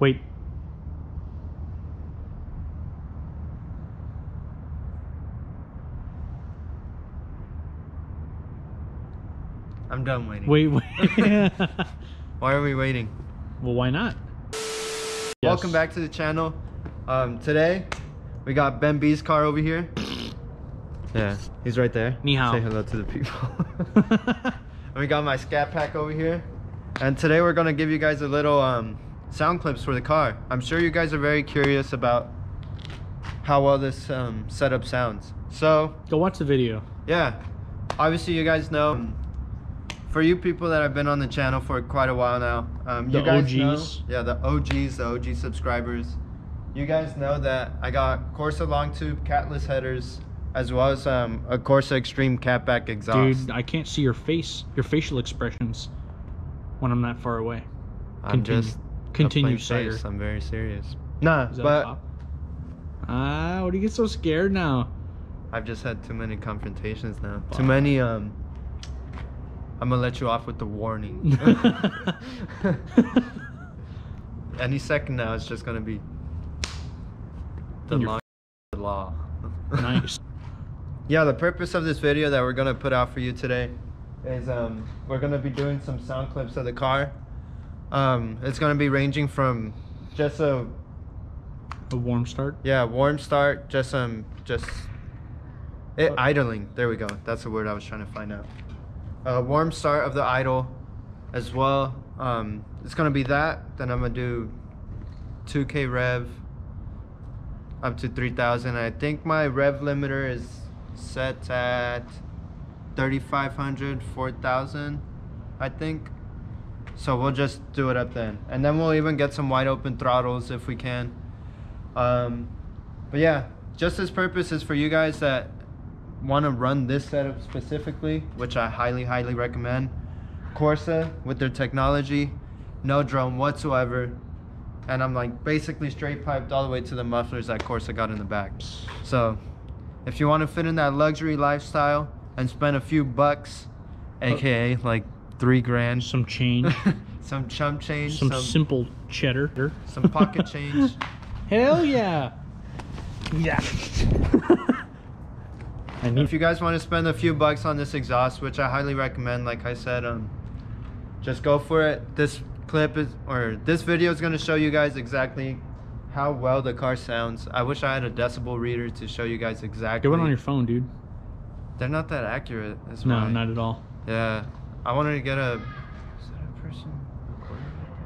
Wait. I'm done waiting. Wait. Why are we waiting? Well, why not? Welcome back to the channel. Today we got Ben B's car over here. Yeah, he's right there. Ni hao. Say hello to the people. And we got my Scatpack over here. And today we're gonna give you guys a little sound clips for the car. I'm sure you guys are very curious about how well this setup sounds. So go watch the video. Yeah, obviously you guys know. For you people that have been on the channel for quite a while now, you guys OGs. know, the OG subscribers. You guys know that I got Corsa Longtube Catless headers, as well as a Corsa Extreme Catback exhaust. Dude, I can't see your face, your facial expressions when I'm that far away. I'm just continue, sire. I'm very serious. Nah, but what do you get so scared now? I've just had too many confrontations now. Too many. I'm gonna let you off with the warning. Any second now, it's just gonna be the law. Nice. Yeah, the purpose of this video that we're gonna put out for you today is we're gonna be doing some sound clips of the car. It's gonna be ranging from just a warm start. Yeah, warm start. Just idling. There we go. That's the word I was trying to find out. Warm start of the idle as well. It's gonna be that. Then I'm gonna do 2K rev up to 3,000. I think my rev limiter is set at 3,500, 4,000, I think. So we'll just do it up then, and then we'll even get some wide open throttles if we can. But yeah, just this purpose is for you guys that want to run this setup specifically, which I highly recommend. Corsa with their technology, no drone whatsoever, and I'm like basically straight piped all the way to the mufflers that Corsa got in the back. So if you want to fit in that luxury lifestyle and spend a few bucks, aka like 3 grand, some change, some chump change, some simple cheddar, some pocket change. Hell yeah. If you guys want to spend a few bucks on this exhaust, which I highly recommend, like I said, just go for it. This video is going to show you guys exactly how well the car sounds. I wish I had a decibel reader to show you guys exactly. Get one on your phone, dude. They're not that accurate. That's no, why. not at all. Yeah, I wanted to get a. Is that a person recording right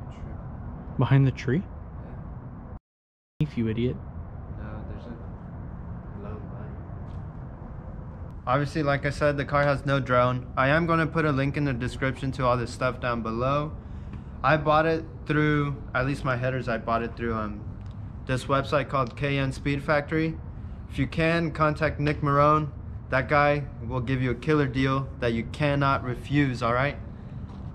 there? Behind the tree? Yeah. You idiot. Obviously, like I said, the car has no drone. I am going to put a link in the description to all this stuff down below. I bought it through, at least my headers, I bought it through this website called KN Speed Factory. If you can, contact Nick Merrone. That guy will give you a killer deal that you cannot refuse, alright?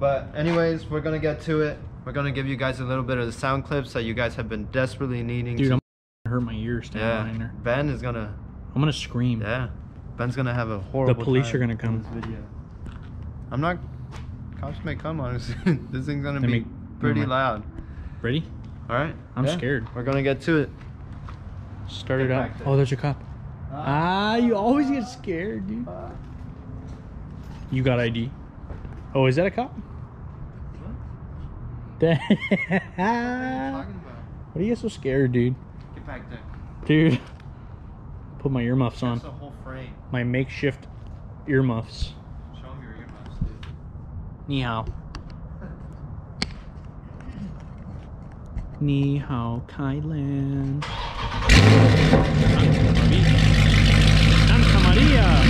But anyways, we're going to get to it. We're going to give you guys a little bit of the sound clips that you guys have been desperately needing. Dude, I'm going to hurt my ears standing behind there. Ben is going to... I'm going to scream. Yeah. Ben's gonna have a horrible time. The police are gonna come. This video. I'm not. Cops may come, honestly. This thing's gonna be pretty loud. Ready? All right. I'm scared. We're gonna get to it. Start it up. Oh, there's a cop. You always get scared, dude. You got ID. Oh, is that a cop? What? What are you talking about? What do you get so scared, dude? Get back there. Dude. Put my earmuffs on. That's the whole frame. My makeshift earmuffs. Show them your earmuffs, dude. Ni hao. Ni hao, Thailand. Santa Maria.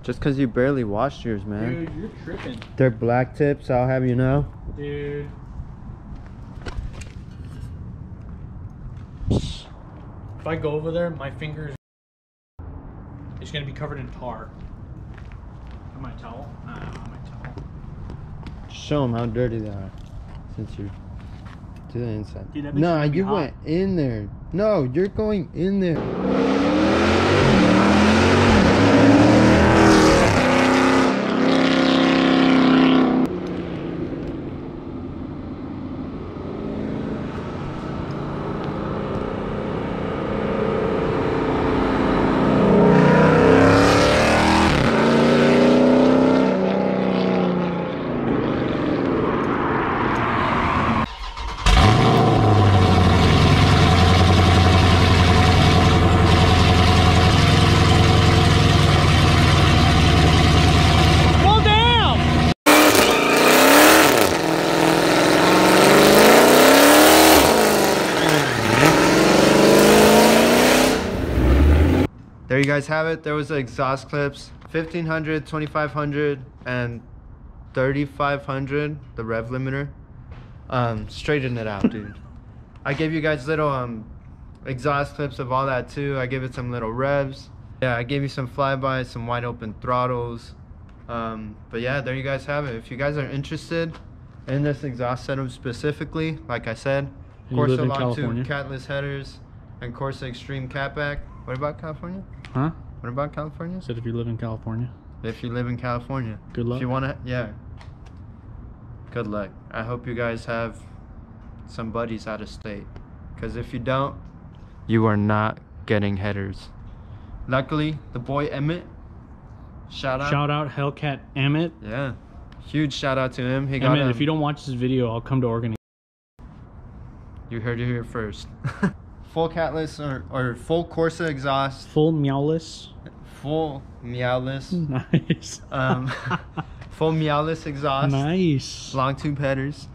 Just because you barely washed yours, man. Dude, you're tripping. They're black tips, I'll have you know. Dude. If I go over there, my fingers is gonna be covered in tar. On my towel? Nah, on my towel. Show them how dirty they are. Since you're to the inside. Dude, no, you went in there. No, you're going in there. There you guys have it. There was the exhaust clips, 1500, 2500, and 3500, the rev limiter. Straighten it out, dude. I gave you guys little exhaust clips of all that too. I gave it some little revs. Yeah, I gave you some flybys, some wide open throttles. But yeah, there you guys have it. If you guys are interested in this exhaust setup specifically, like I said, Corsa Longtube Catless headers and Corsa Extreme Catback. What about California? Huh? What about California? Said if you live in California. If you live in California. Good luck. If you want to, yeah. Good luck. I hope you guys have some buddies out of state. Because if you don't, you are not getting headers. Luckily, the boy Emmett, shout out Hellcat Emmett. Yeah. Huge shout out to him. He Emmett, got if you don't watch this video, I'll come to Oregon. You heard it here first. Full Catless or full Corsa exhaust. Full meowless. Full meowless. Nice. Full meowless exhaust. Nice. Long tube headers.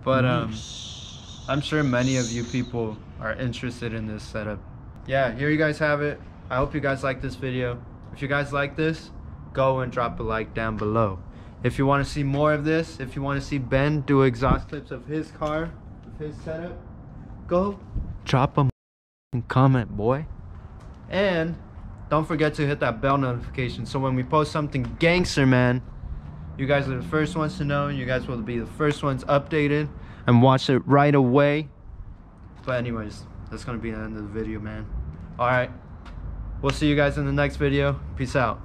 But nice. I'm sure many of you people are interested in this setup. Yeah, here you guys have it. I hope you guys like this video. If you guys like this, go and drop a like down below. If you want to see more of this, if you want to see Ben do exhaust clips of his car, of his setup, go drop a comment, boy. And don't forget to hit that bell notification so when we post something gangster, man, you guys are the first ones to know. You guys will be the first ones updated and watch it right away. But anyways, that's gonna be the end of the video, man. All right, we'll see you guys in the next video. Peace out.